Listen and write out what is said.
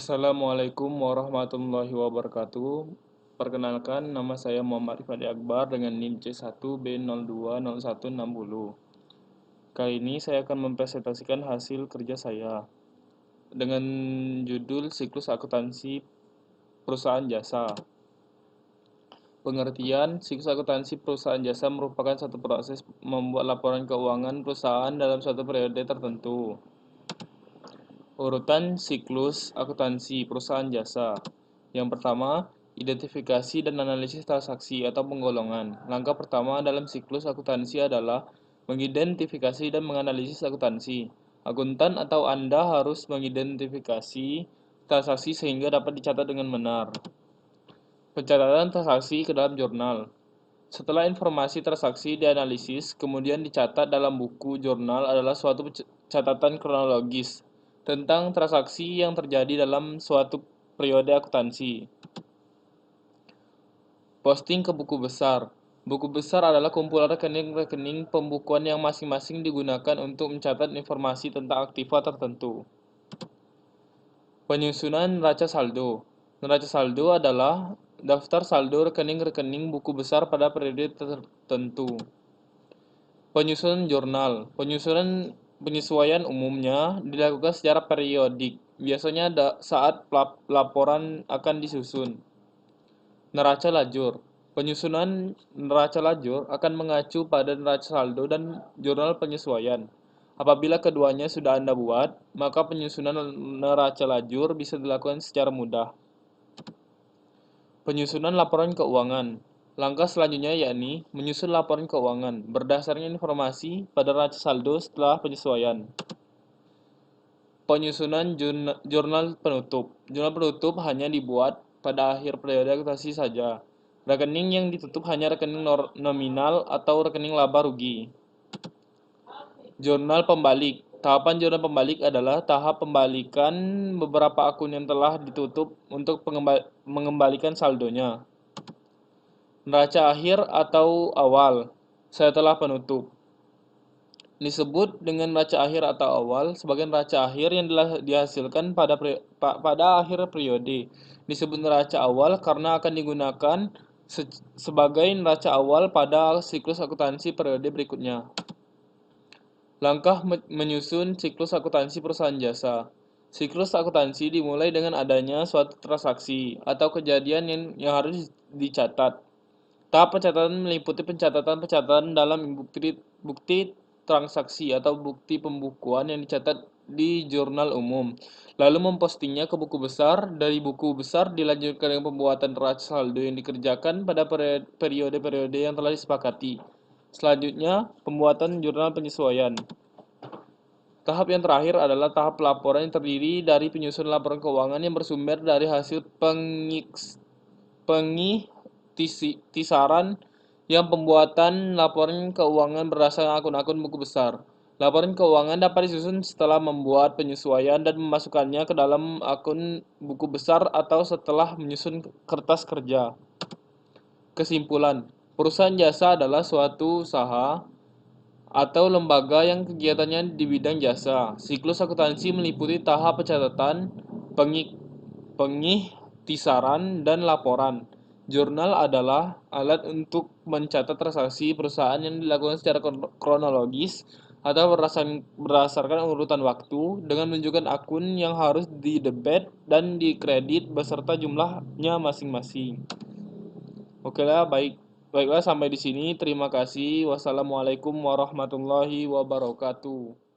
Assalamualaikum warahmatullahi wabarakatuh. Perkenalkan, nama saya Muhammad Rifadi Akbar dengan NIM C1B020160. Kali ini saya akan mempresentasikan hasil kerja saya dengan judul Siklus Akuntansi Perusahaan Jasa. Pengertian, siklus akuntansi perusahaan jasa merupakan satu proses membuat laporan keuangan perusahaan dalam suatu periode tertentu. Urutan siklus akuntansi perusahaan jasa. Yang pertama, identifikasi dan analisis transaksi atau penggolongan. Langkah pertama dalam siklus akuntansi adalah mengidentifikasi dan menganalisis akuntansi. Akuntan atau Anda harus mengidentifikasi transaksi sehingga dapat dicatat dengan benar. Pencatatan transaksi ke dalam jurnal. Setelah informasi transaksi dianalisis, kemudian dicatat dalam buku jurnal adalah suatu catatan kronologis tentang transaksi yang terjadi dalam suatu periode akuntansi. Posting ke buku besar. Buku besar adalah kumpulan rekening-rekening pembukuan yang masing-masing digunakan untuk mencatat informasi tentang aktiva tertentu. Penyusunan neraca saldo. Neraca saldo adalah daftar saldo rekening-rekening buku besar pada periode tertentu. Penyusunan jurnal. Penyesuaian umumnya dilakukan secara periodik, biasanya saat laporan akan disusun. Neraca lajur. Penyusunan neraca lajur akan mengacu pada neraca saldo dan jurnal penyesuaian. Apabila keduanya sudah Anda buat, maka penyusunan neraca lajur bisa dilakukan secara mudah. Penyusunan laporan keuangan. Langkah selanjutnya yakni menyusun laporan keuangan berdasarkan informasi pada neraca saldo setelah penyesuaian. Penyusunan jurnal penutup. Jurnal penutup hanya dibuat pada akhir periode akuntansi saja. Rekening yang ditutup hanya rekening nominal atau rekening laba rugi. Jurnal pembalik. Tahapan jurnal pembalik adalah tahap pembalikan beberapa akun yang telah ditutup untuk mengembalikan saldonya. Neraca akhir atau awal setelah penutup. Disebut dengan neraca akhir atau awal sebagai neraca akhir yang dihasilkan pada akhir periode. Disebut neraca awal karena akan digunakan sebagai neraca awal pada siklus akuntansi periode berikutnya. Langkah menyusun siklus akuntansi perusahaan jasa. Siklus akuntansi dimulai dengan adanya suatu transaksi atau kejadian yang harus dicatat. Tahap pencatatan meliputi pencatatan dalam bukti transaksi atau bukti pembukuan yang dicatat di jurnal umum, lalu mempostingnya ke buku besar. Dari buku besar dilanjutkan dengan pembuatan neraca saldo yang dikerjakan pada periode-periode yang telah disepakati. Selanjutnya, pembuatan jurnal penyesuaian. Tahap yang terakhir adalah tahap pelaporan yang terdiri dari penyusunan laporan keuangan yang bersumber dari hasil pengiktisaran yang pembuatan laporan keuangan berdasarkan akun-akun buku besar. Laporan keuangan dapat disusun setelah membuat penyesuaian dan memasukkannya ke dalam akun buku besar atau setelah menyusun kertas kerja. Kesimpulan, perusahaan jasa adalah suatu usaha atau lembaga yang kegiatannya di bidang jasa. Siklus akuntansi meliputi tahap pencatatan, pengiktisaran, dan laporan. Jurnal adalah alat untuk mencatat transaksi perusahaan yang dilakukan secara kronologis atau berdasarkan urutan waktu dengan menunjukkan akun yang harus didebet dan dikredit beserta jumlahnya masing-masing. Okelah, baiklah sampai di sini. Terima kasih. Wassalamualaikum warahmatullahi wabarakatuh.